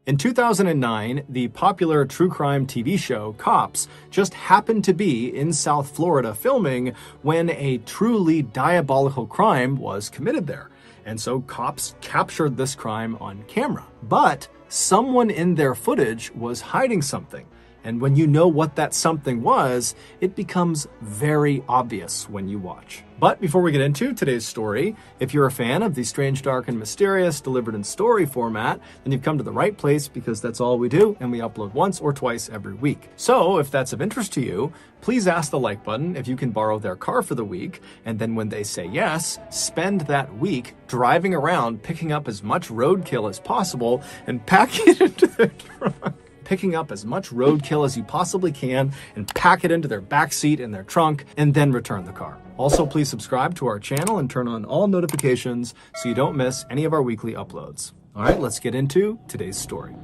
In 2009, the popular true crime TV show Cops just happened to be in South Florida filming when a truly diabolical crime was committed there. And so cops captured this crime on camera. But someone in their footage was hiding something. And when you know what that something was, it becomes very obvious when you watch. But before we get into today's story, if you're a fan of the strange, dark, and mysterious delivered in story format, then you've come to the right place because that's all we do, and we upload once or twice every week. So if that's of interest to you, please ask the like button if you can borrow their car for the week, and then when they say yes, spend that week driving around picking up as much roadkill as possible and packing it into their trunk. Picking up as much roadkill as you possibly can and pack it into their back seat in their trunk and then return the car. Also, please subscribe to our channel and turn on all notifications so you don't miss any of our weekly uploads. All right, let's get into today's story.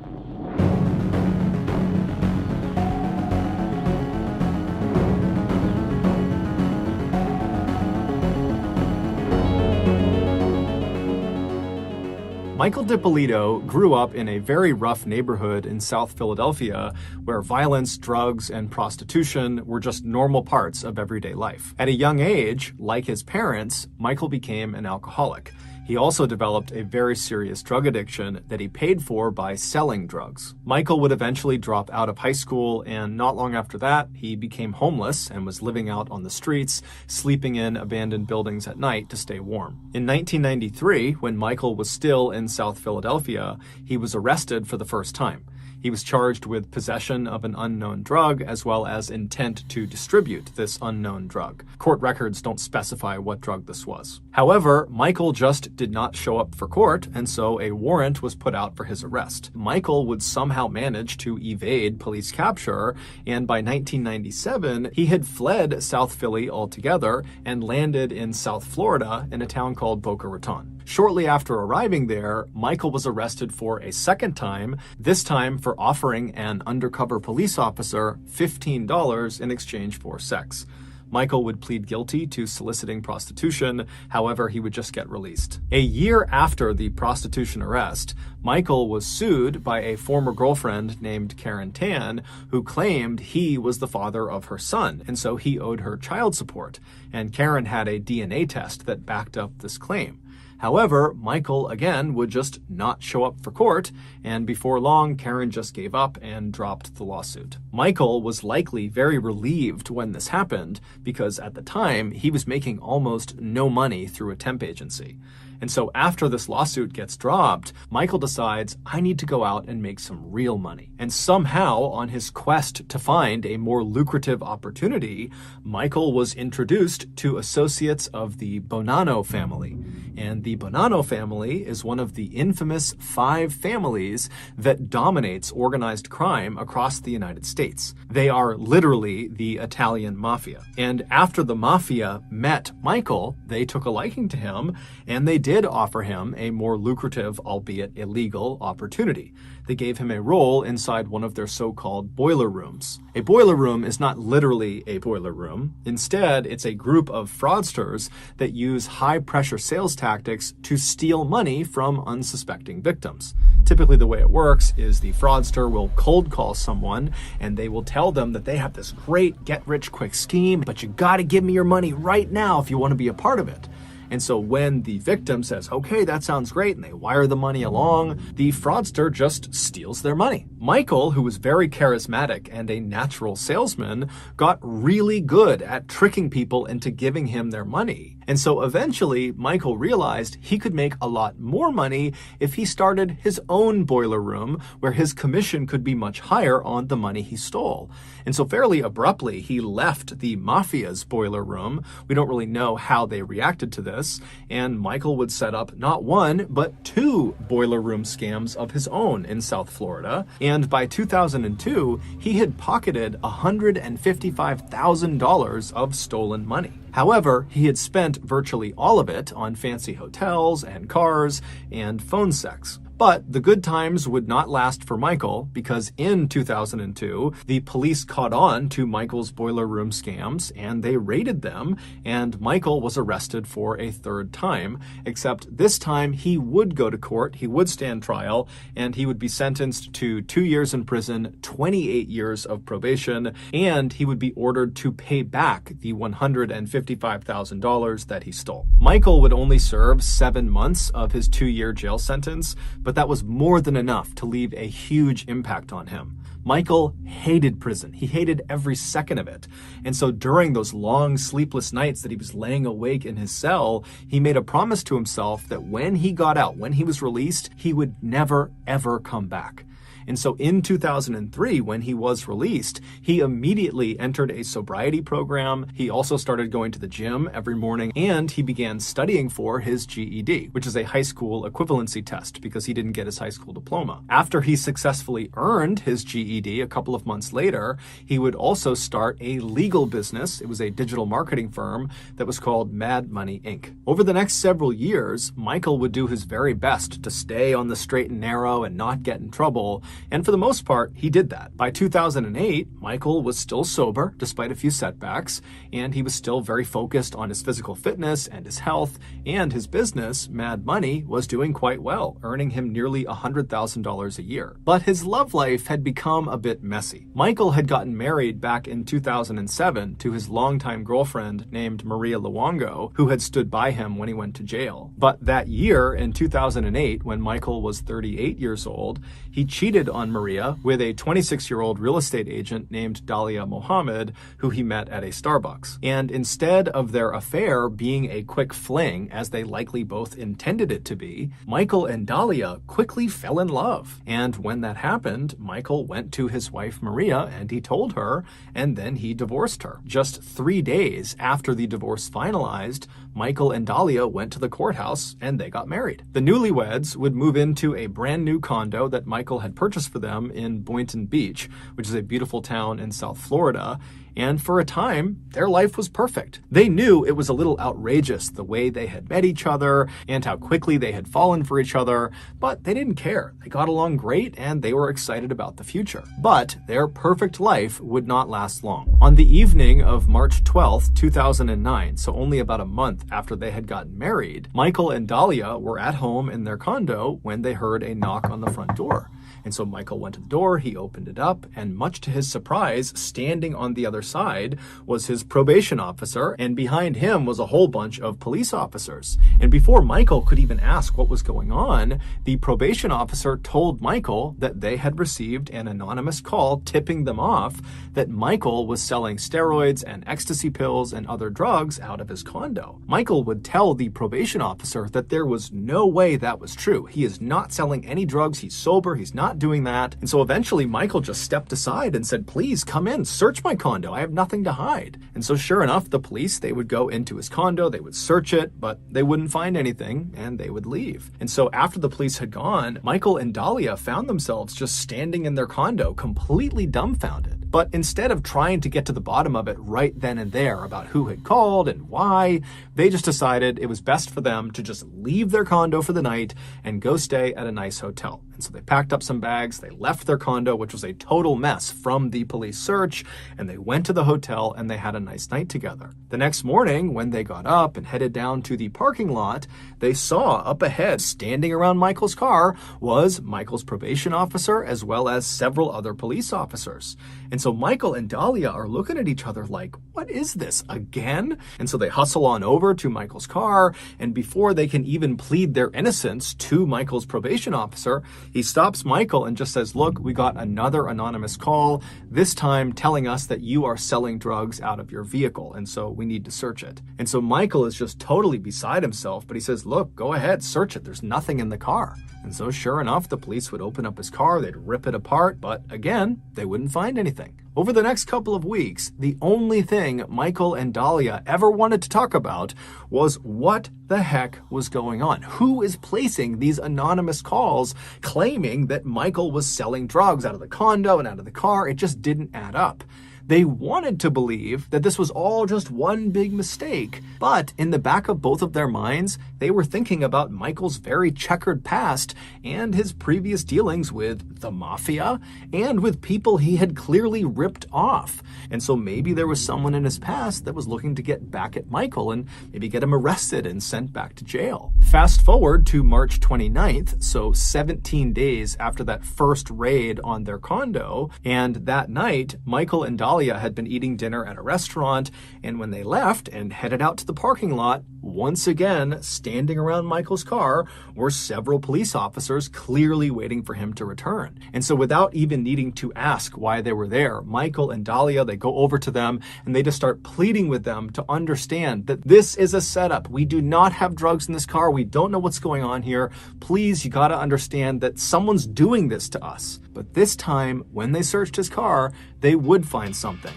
Michael DiPolito grew up in a very rough neighborhood in South Philadelphia where violence, drugs, and prostitution were just normal parts of everyday life. At a young age, like his parents, Michael became an alcoholic. He also developed a very serious drug addiction that he paid for by selling drugs. Michael would eventually drop out of high school, and not long after that, he became homeless and was living out on the streets, sleeping in abandoned buildings at night to stay warm. In 1993, when Michael was still in South Philadelphia, he was arrested for the first time. He was charged with possession of an unknown drug as well as intent to distribute this unknown drug. Court records don't specify what drug this was. However, Michael just did not show up for court, and so a warrant was put out for his arrest. Michael would somehow manage to evade police capture, and by 1997, he had fled South Philly altogether and landed in South Florida in a town called Boca Raton. Shortly after arriving there, Michael was arrested for a second time, this time for offering an undercover police officer $15 in exchange for sex. Michael would plead guilty to soliciting prostitution, however, he would just get released. A year after the prostitution arrest, Michael was sued by a former girlfriend named Karen Tan, who claimed he was the father of her son, and so he owed her child support, and Karen had a DNA test that backed up this claim. However, Michael, again, would just not show up for court, and before long, Karen just gave up and dropped the lawsuit. Michael was likely very relieved when this happened, because at the time, he was making almost no money through a temp agency. And so after this lawsuit gets dropped, Michael decides, I need to go out and make some real money. And somehow, on his quest to find a more lucrative opportunity, Michael was introduced to associates of the Bonanno family. And the Bonanno family is one of the infamous 5 families that dominates organized crime across the United States. They are literally the Italian mafia. And after the mafia met Michael, they took a liking to him, and they did offer him a more lucrative, albeit illegal, opportunity. They gave him a role inside one of their so-called boiler rooms. A boiler room is not literally a boiler room. Instead, it's a group of fraudsters that use high-pressure sales tactics to steal money from unsuspecting victims. Typically, the way it works is the fraudster will cold call someone, and they will tell them that they have this great get-rich-quick scheme, but you gotta give me your money right now if you want to be a part of it. And so when the victim says, okay, that sounds great, and they wire the money along, the fraudster just steals their money. Michael, who was very charismatic and a natural salesman, got really good at tricking people into giving him their money. And so eventually, Michael realized he could make a lot more money if he started his own boiler room, where his commission could be much higher on the money he stole. And so fairly abruptly, he left the mafia's boiler room. We don't really know how they reacted to this. And Michael would set up not 1, but 2 boiler room scams of his own in South Florida. And by 2002, he had pocketed $155,000 of stolen money. However, he had spent virtually all of it on fancy hotels and cars and phone sex. But the good times would not last for Michael, because in 2002, the police caught on to Michael's boiler room scams and they raided them, and Michael was arrested for a third time, except this time he would go to court, he would stand trial, and he would be sentenced to 2 years in prison, 28 years of probation, and he would be ordered to pay back the $155,000 that he stole. Michael would only serve 7 months of his 2-year jail sentence, but that was more than enough to leave a huge impact on him. Michael hated prison. He hated every second of it. And so during those long sleepless nights that he was laying awake in his cell, he made a promise to himself that when he got out, when he was released, he would never, ever come back. And so in 2003, when he was released, he immediately entered a sobriety program. He also started going to the gym every morning, and he began studying for his GED, which is a high school equivalency test because he didn't get his high school diploma. After he successfully earned his GED a couple of months later, he would also start a legal business. It was a digital marketing firm that was called Mad Money Inc. Over the next several years, Michael would do his very best to stay on the straight and narrow and not get in trouble. And for the most part, he did that. By 2008, Michael was still sober, despite a few setbacks, and he was still very focused on his physical fitness and his health, and his business, Mad Money, was doing quite well, earning him nearly $100,000 a year. But his love life had become a bit messy. Michael had gotten married back in 2007 to his longtime girlfriend named Maria Luongo, who had stood by him when he went to jail. But that year, in 2008, when Michael was 38 years old, he cheated on Maria with a 26-year-old real estate agent named Dalia Mohammed, who he met at a Starbucks. And instead of their affair being a quick fling, as they likely both intended it to be, Michael and Dalia quickly fell in love. And when that happened, Michael went to his wife Maria and he told her, and then he divorced her. Just 3 days after the divorce finalized, Michael and Dalia went to the courthouse and they got married. The newlyweds would move into a brand new condo that Michael had purchased for them in Boynton Beach, which is a beautiful town in South Florida. And for a time, their life was perfect. They knew it was a little outrageous the way they had met each other and how quickly they had fallen for each other, but they didn't care. They got along great and they were excited about the future. But their perfect life would not last long. On the evening of March 12th, 2009, so only about a month after they had gotten married, Michael and Dalia were at home in their condo when they heard a knock on the front door. And so Michael went to the door, he opened it up, and much to his surprise, standing on the other side was his probation officer, and behind him was a whole bunch of police officers. And before Michael could even ask what was going on, the probation officer told Michael that they had received an anonymous call tipping them off that Michael was selling steroids and ecstasy pills and other drugs out of his condo. Michael would tell the probation officer that there was no way that was true. He is not selling any drugs, he's sober, he's not doing that. And so eventually Michael just stepped aside and said, "Please come in, search my condo. I have nothing to hide." And so sure enough, the police, they would go into his condo, they would search it, but they wouldn't find anything and they would leave. And so after the police had gone, Michael and Dalia found themselves just standing in their condo, completely dumbfounded. But instead of trying to get to the bottom of it right then and there about who had called and why, they just decided it was best for them to just leave their condo for the night and go stay at a nice hotel. And so they packed up some bags, they left their condo, which was a total mess from the police search, and they went to the hotel and they had a nice night together. The next morning, when they got up and headed down to the parking lot, they saw up ahead, standing around Michael's car, was Michael's probation officer as well as several other police officers. And so Michael and Dalia are looking at each other like, what is this, again? And so they hustle on over to Michael's car, and before they can even plead their innocence to Michael's probation officer, he stops Michael and just says, "Look, we got another anonymous call, this time telling us that you are selling drugs out of your vehicle, and so we need to search it." And so Michael is just totally beside himself, but he says, "Look, go ahead, search it. There's nothing in the car." And so sure enough, the police would open up his car, they'd rip it apart, but again, they wouldn't find anything. Over the next couple of weeks, the only thing Michael and Dalia ever wanted to talk about was what the heck was going on. Who is placing these anonymous calls claiming that Michael was selling drugs out of the condo and out of the car? It just didn't add up. They wanted to believe that this was all just one big mistake, but in the back of both of their minds, they were thinking about Michael's very checkered past and his previous dealings with the mafia and with people he had clearly ripped off. And so maybe there was someone in his past that was looking to get back at Michael and maybe get him arrested and sent back to jail. Fast forward to March 29th, so 17 days after that first raid on their condo, and that night, Michael and Dahlia had been eating dinner at a restaurant, and when they left and headed out to the parking lot, once again, standing around Michael's car were several police officers clearly waiting for him to return. And so without even needing to ask why they were there, Michael and Dahlia, they go over to them and they just start pleading with them to understand that this is a setup. We do not have drugs in this car. We don't know what's going on here. Please, you gotta understand that someone's doing this to us. But this time, when they searched his car, they would find something.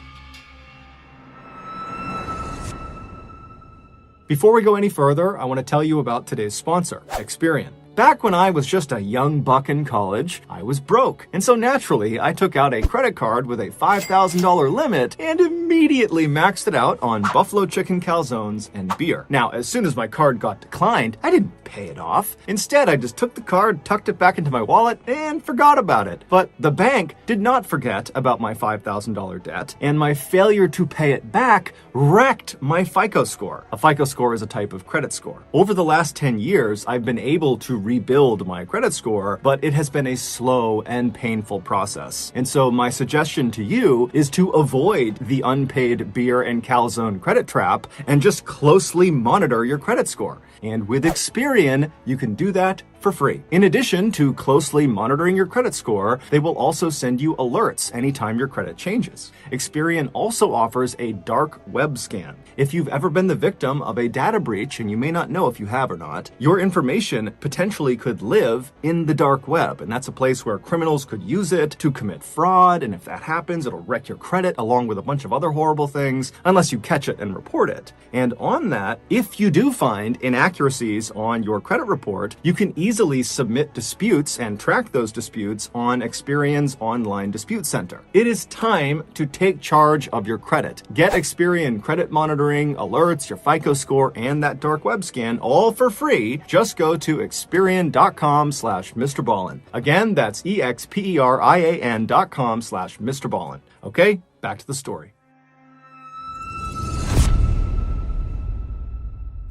Before we go any further, I want to tell you about today's sponsor, Experian. Back when I was just a young buck in college, I was broke. And so naturally, I took out a credit card with a $5,000 limit and immediately maxed it out on buffalo chicken calzones and beer. Now, as soon as my card got declined, I didn't pay it off. Instead, I just took the card, tucked it back into my wallet, and forgot about it. But the bank did not forget about my $5,000 debt, and my failure to pay it back wrecked my FICO score. A FICO score is a type of credit score. Over the last 10 years, I've been able to rebuild my credit score, but it has been a slow and painful process. And so my suggestion to you is to avoid the unpaid beer and calzone credit trap and just closely monitor your credit score. And with Experian, you can do that for free. In addition to closely monitoring your credit score, they will also send you alerts anytime your credit changes. Experian also offers a dark web scan. If you've ever been the victim of a data breach, and you may not know if you have or not, your information potentially could live in the dark web, and that's a place where criminals could use it to commit fraud, and if that happens, it'll wreck your credit along with a bunch of other horrible things, unless you catch it and report it. And on that, if you do find inaccuracies on your credit report, you can easily submit disputes and track those disputes on Experian's online dispute center. It is time to take charge of your credit. Get Experian credit monitoring, alerts, your FICO score, and that dark web scan all for free. Just go to Experian.com/Mr. Ballin. Again, that's EXPERIAN.com/Mr. Ballin. Okay, back to the story.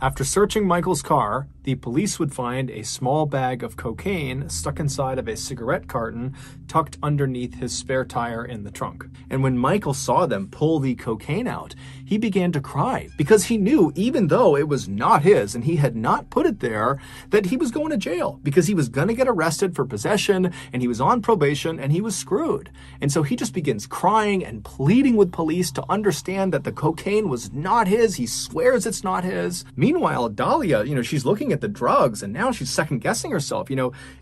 After searching Michael's car, the police would find a small bag of cocaine stuck inside of a cigarette carton tucked underneath his spare tire in the trunk. And when Michael saw them pull the cocaine out, he began to cry because he knew, even though it was not his and he had not put it there, that he was going to jail because he was going to get arrested for possession and he was on probation and he was screwed. And so he just begins crying and pleading with police to understand that the cocaine was not his. He swears it's not his. Meanwhile, Dahlia, she's looking at the drugs and now she's second guessing herself.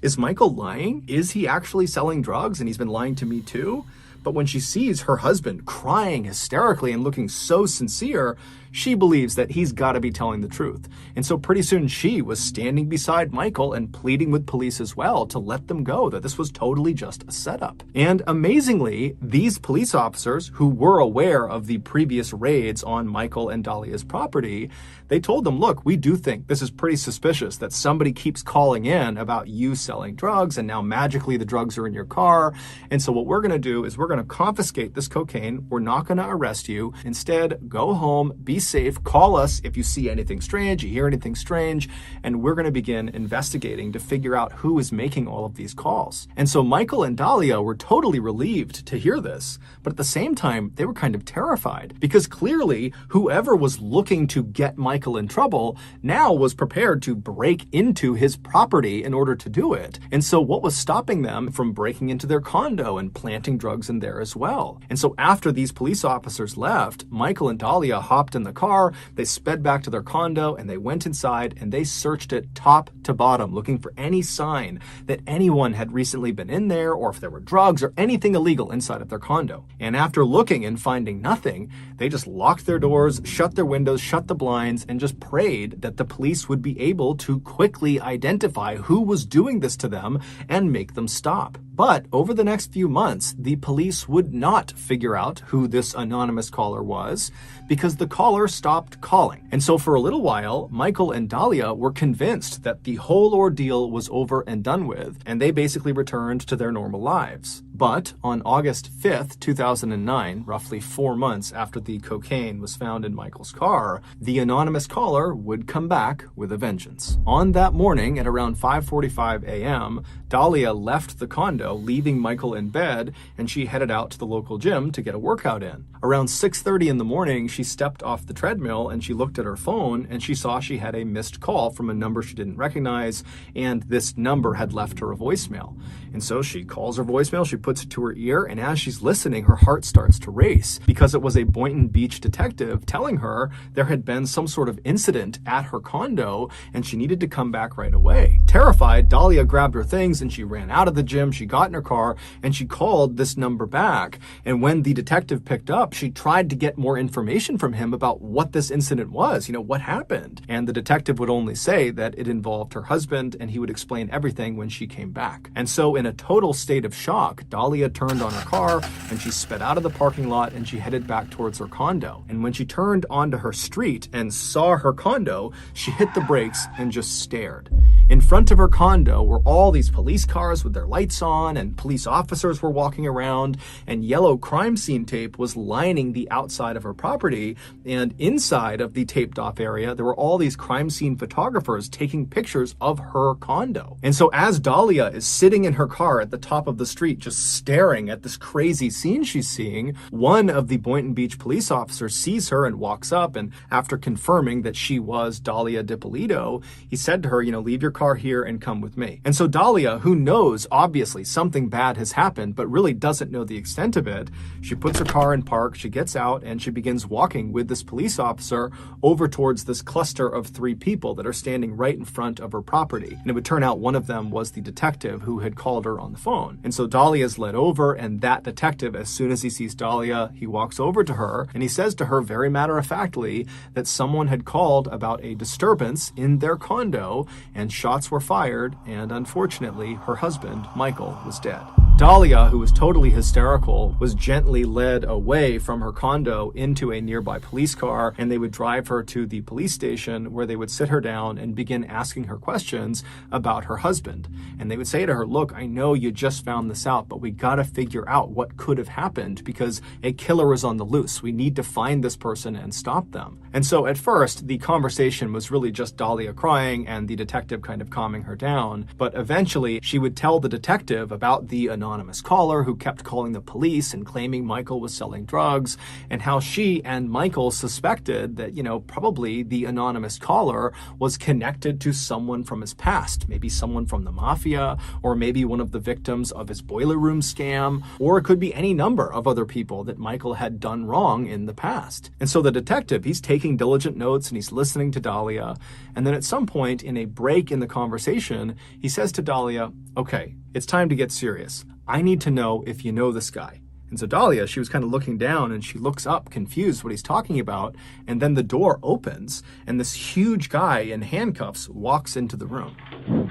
Is Michael lying? Is he actually selling drugs? And he's been lying to me too? But when she sees her husband crying hysterically and looking so sincere, she believes that he's got to be telling the truth. And so pretty soon she was standing beside Michael and pleading with police as well to let them go, that this was totally just a setup. And amazingly, these police officers who were aware of the previous raids on Michael and Dahlia's property, they told them, look, we do think this is pretty suspicious that somebody keeps calling in about you selling drugs and now magically the drugs are in your car. And so what we're going to do is we're going to confiscate this cocaine. We're not going to arrest you. Instead, go home, be safe, call us if you see anything strange, you hear anything strange, and we're going to begin investigating to figure out who is making all of these calls. And so Michael and Dahlia were totally relieved to hear this, but at the same time, they were kind of terrified because clearly whoever was looking to get Michael in trouble now was prepared to break into his property in order to do it. And so what was stopping them from breaking into their condo and planting drugs in there as well? And so after these police officers left, Michael and Dahlia hopped in the car, they sped back to their condo, and they went inside and they searched it top to bottom, looking for any sign that anyone had recently been in there or if there were drugs or anything illegal inside of their condo. And after looking and finding nothing, they just locked their doors, shut their windows, shut the blinds, and just prayed that the police would be able to quickly identify who was doing this to them and make them stop. But over the next few months, the police would not figure out who this anonymous caller was because the caller stopped calling. And so for a little while, Michael and Dahlia were convinced that the whole ordeal was over and done with, and they basically returned to their normal lives. But on August 5th, 2009, roughly 4 months after the cocaine was found in Michael's car, the anonymous caller would come back with a vengeance. On that morning at around 5:45 a.m., Dahlia left the condo, leaving Michael in bed, and she headed out to the local gym to get a workout in. Around 6:30 in the morning, she stepped off the treadmill and she looked at her phone and she saw she had a missed call from a number she didn't recognize, and this number had left her a voicemail. And so she calls her voicemail, she puts it to her ear, and as she's listening, her heart starts to race because it was a Boynton Beach detective telling her there had been some sort of incident at her condo and she needed to come back right away. Terrified, Dahlia grabbed her things and she ran out of the gym, she got in her car, and she called this number back. And when the detective picked up, she tried to get more information from him about what this incident was, what happened. And the detective would only say that it involved her husband, and he would explain everything when she came back. And so in a total state of shock, Dahlia turned on her car and she sped out of the parking lot and she headed back towards her condo. And when she turned onto her street and saw her condo, she hit the brakes and just stared. In front of her condo were all these police cars with their lights on, and police officers were walking around, and yellow crime scene tape was lining the outside of her property. And inside of the taped off area, there were all these crime scene photographers taking pictures of her condo. And so as Dahlia is sitting in her car at the top of the street, just staring at this crazy scene she's seeing, one of the Boynton Beach police officers sees her and walks up, and after confirming that she was Dahlia DiPolito, he said to her, leave your car here and come with me. And so Dahlia, who knows obviously something bad has happened but really doesn't know the extent of it, she puts her car in park, she gets out, and she begins walking with this police officer over towards this cluster of 3 people that are standing right in front of her property. And it would turn out one of them was the detective who had called her on the phone. And so Dahlia's led over, and that detective, as soon as he sees Dahlia, he walks over to her and he says to her very matter-of-factly that someone had called about a disturbance in their condo, and shots were fired, and unfortunately, her husband, Michael, was dead. Dahlia, who was totally hysterical, was gently led away from her condo into a nearby police car, and they would drive her to the police station where they would sit her down and begin asking her questions about her husband. And they would say to her, look, I know you just found this out, but we gotta figure out what could have happened because a killer is on the loose. We need to find this person and stop them. And so at first, the conversation was really just Dahlia crying and the detective kind of calming her down. But eventually, she would tell the detective about the anonymous caller who kept calling the police and claiming Michael was selling drugs, and how she and Michael suspected that, probably the anonymous caller was connected to someone from his past, maybe someone from the mafia, or maybe one of the victims of his boiler room scam, or it could be any number of other people that Michael had done wrong in the past. And so the detective, he's taking diligent notes and he's listening to Dahlia, and then at some point in a break in the conversation, he says to Dahlia, okay, it's time to get serious. I need to know if you know this guy. And so Dahlia, she was kind of looking down and she looks up, confused what he's talking about. And then the door opens and this huge guy in handcuffs walks into the room. Come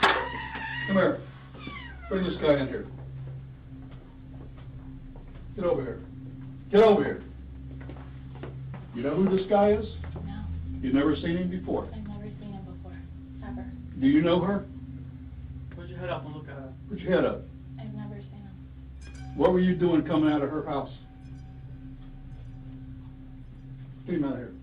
here. Bring this guy in here. Get over here. Get over here. You know who this guy is? No. You've never seen him before? I've never seen him before. Ever. Do you know her? Put your head up and look at her. Put your head up. I've never seen him. What were you doing coming out of her house? Get him out of here.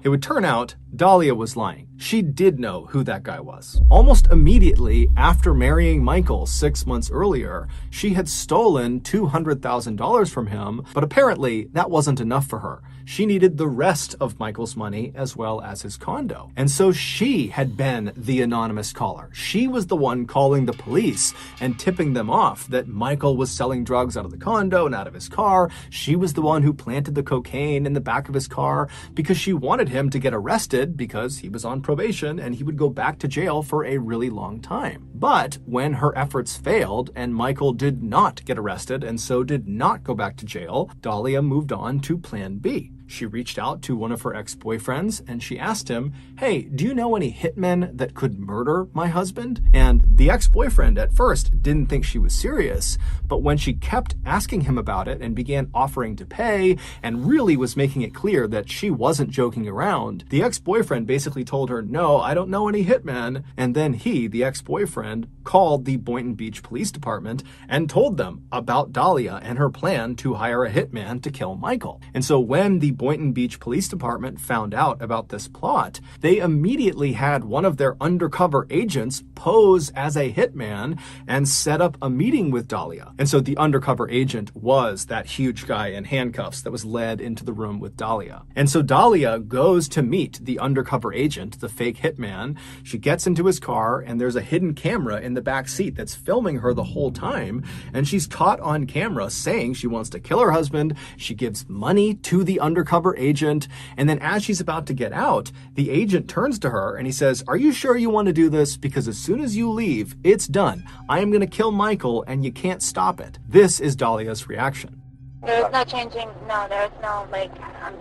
It would turn out Dahlia was lying. She did know who that guy was. Almost immediately after marrying Michael 6 months earlier, she had stolen $200,000 from him, but apparently that wasn't enough for her. She needed the rest of Michael's money as well as his condo. And so she had been the anonymous caller. She was the one calling the police and tipping them off that Michael was selling drugs out of the condo and out of his car. She was the one who planted the cocaine in the back of his car because she wanted him to get arrested because he was on probation and he would go back to jail for a really long time. But when her efforts failed and Michael did not get arrested and so did not go back to jail, Dahlia moved on to Plan B. She reached out to one of her ex-boyfriends and she asked him, "Hey, do you know any hitmen that could murder my husband?" And the ex-boyfriend at first didn't think she was serious, but when she kept asking him about it and began offering to pay and really was making it clear that she wasn't joking around, the ex-boyfriend basically told her, "No, I don't know any hitmen." And then he, the ex-boyfriend, called the Boynton Beach Police Department and told them about Dahlia and her plan to hire a hitman to kill Michael. And so when the Boynton Beach Police Department found out about this plot, they immediately had one of their undercover agents pose as a hitman and set up a meeting with Dahlia. And so the undercover agent was that huge guy in handcuffs that was led into the room with Dahlia. And so Dahlia goes to meet the undercover agent, the fake hitman. She gets into his car and there's a hidden camera in the back seat that's filming her the whole time. And she's caught on camera saying she wants to kill her husband. She gives money to the undercover agent. And then as she's about to get out, the agent turns to her and he says, "Are you sure you want to do this? Because as soon as you leave, it's done. I am going to kill Michael and you can't stop it." This is Dahlia's reaction. There's no changing, no, there's no, like, I'm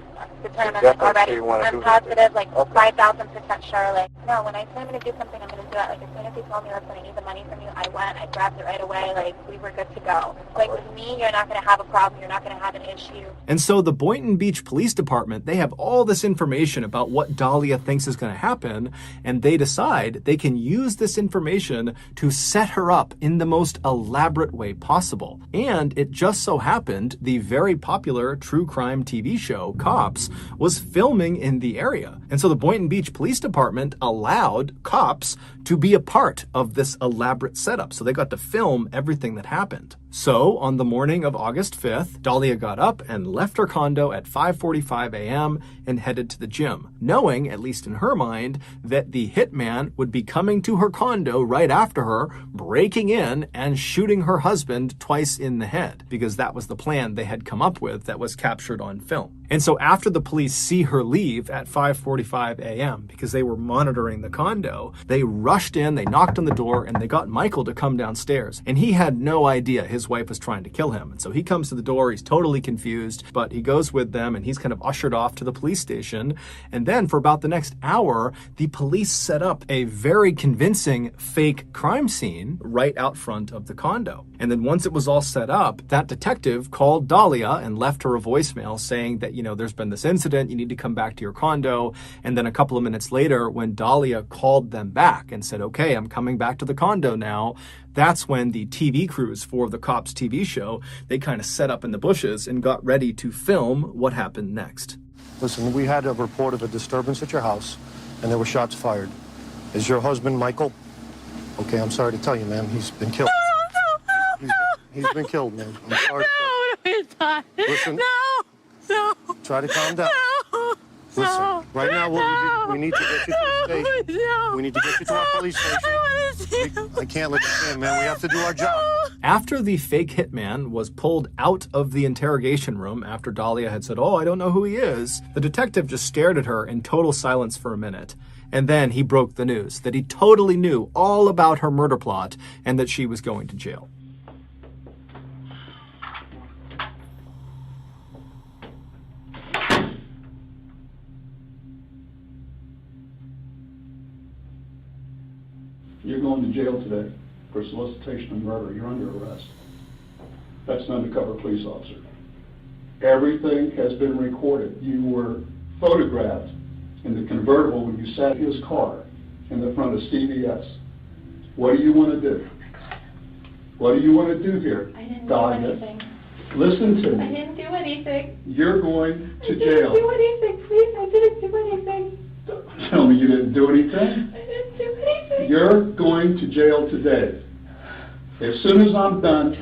determined already. I'm positive, like, 5,000% sure, like, no, when I say I'm going to do something, I'm going to do it. Like, as soon as he told me, listen, I need the money from you, I went, I grabbed it right away, like, we were good to go. Like, with me, you're not going to have a problem, you're not going to have an issue. And so the Boynton Beach Police Department, they have all this information about what Dahlia thinks is going to happen, and they decide they can use this information to set her up in the most elaborate way possible. And it just so happened the very popular true crime TV show, Cops, was filming in the area. And so the Boynton Beach Police Department allowed Cops to be a part of this elaborate setup. So they got to film everything that happened. So on the morning of August 5th, Dahlia got up and left her condo at 5:45 a.m. and headed to the gym, knowing, at least in her mind, that the hitman would be coming to her condo right after her, breaking in and shooting her husband twice in the head, because that was the plan they had come up with that was captured on film. And so after the police see her leave at 5:45 a.m., because they were monitoring the condo, they rushed in, they knocked on the door, and they got Michael to come downstairs. And he had no idea his wife was trying to kill him. And so he comes to the door, he's totally confused, but he goes with them and he's kind of ushered off to the police station. And then for about the next hour, the police set up a very convincing fake crime scene right out front of the condo. And then once it was all set up, that detective called Dahlia and left her a voicemail saying that, there's been this incident, you need to come back to your condo. And then a couple of minutes later, when Dahlia called them back and said, "Okay, I'm coming back to the condo now," that's when the TV crews for the Cops TV show, they kind of set up in the bushes and got ready to film what happened next. Listen, we had a report of a disturbance at your house, and there were shots fired. Is your husband Michael? Okay, I'm sorry to tell you, ma'am, he's been killed. He's been killed, man. I'm sorry. No, he's not. Listen. No. Try to calm down. Listen, right now we need to get you to the station. No. We need to get you to our police station. I can't let you in, man. We have to do our job. After the fake hitman was pulled out of the interrogation room after Dahlia had said, "Oh, I don't know who he is," the detective just stared at her in total silence for a minute. And then he broke the news that he totally knew all about her murder plot and that she was going to jail. You're going to jail today for solicitation of murder. You're under arrest. That's an undercover police officer. Everything has been recorded. You were photographed in the convertible when you sat in his car in the front of CVS. What do you want to do? What do you want to do here? I didn't do Dahlia? anything. Listen to I me. didn't do anything. You're going to I didn't jail. do anything, please. I didn't do anything. Tell me you didn't do anything. I didn't do anything. You're going to jail today. As soon as I'm done,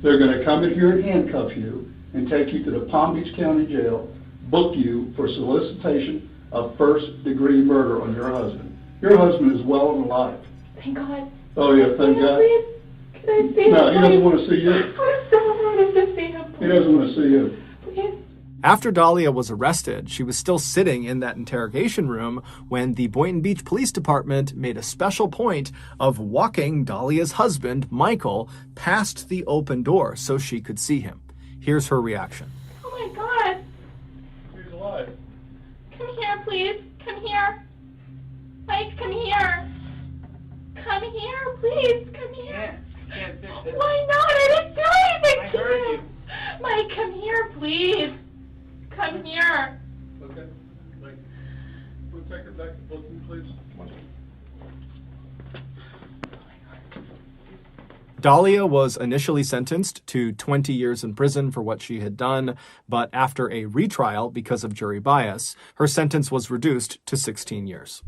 they're going to come in here and handcuff you and take you to the Palm Beach County Jail, book you for solicitation of first-degree murder on your husband. Your husband is well and alive. Thank God. Oh, yeah, thank God. Please, can I see him? No, he doesn't want to see you. I so wanted to see him. He doesn't want to see you. Please. After Dahlia was arrested, she was still sitting in that interrogation room when the Boynton Beach Police Department made a special point of walking Dahlia's husband, Michael, past the open door so she could see him. Here's her reaction. Oh my God. please. Come here. Mike, come here. Come here, please. Come here. Can't fix it. Why not? I didn't do anything I to heard you. you. Mike, come here, please. Come here. Okay, like, we'll take her back to booking, please. Dahlia was initially sentenced to 20 years in prison for what she had done, but after a retrial because of jury bias, her sentence was reduced to 16 years.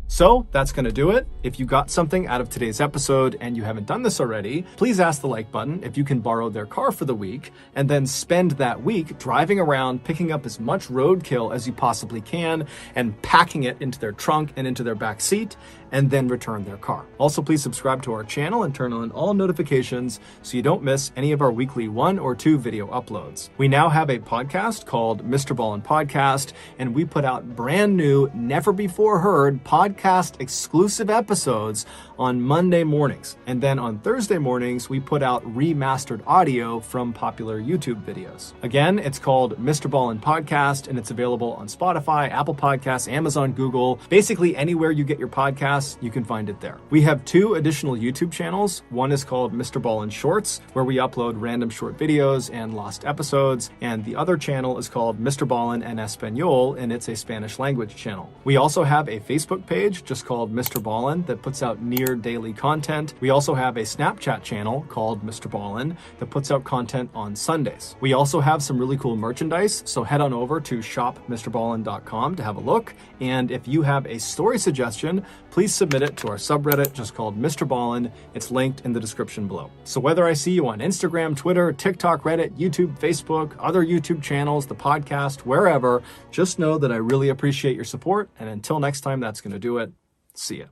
So that's going to do it. If you got something out of today's episode and you haven't done this already, please ask the like button if you can borrow their car for the week, and then spend that week driving around picking up as much roadkill as you possibly can and packing it into their trunk and into their back seat, and then return their car. Also, please subscribe to our channel and turn on all notifications so you don't miss any of our weekly 1 or 2 video uploads. We now have a podcast called Mr. Ballin Podcast, and we put out brand new, never before heard podcast exclusive episodes on Monday mornings. And then on Thursday mornings, we put out remastered audio from popular YouTube videos. Again, it's called Mr. Ballin Podcast, and it's available on Spotify, Apple Podcasts, Amazon, Google, basically anywhere you get your podcasts, you can find it there. We have 2 additional YouTube channels. One is called Mr. Ballin Shorts, where we upload random short videos and lost episodes, and the other channel is called Mr. Ballin en Español, and it's a Spanish language channel. We also have a Facebook page just called Mr. Ballin that puts out near daily content. We also have a Snapchat channel called Mr. Ballin that puts out content on Sundays. We also have some really cool merchandise, so head on over to shopmrballin.com to have a look. And if you have a story suggestion, please submit it to our subreddit just called Mr. Ballin. It's linked in the description below. So whether I see you on Instagram, Twitter, TikTok, Reddit, YouTube, Facebook, other YouTube channels, the podcast, wherever, just know that I really appreciate your support. And until next time, that's going to do it. See ya.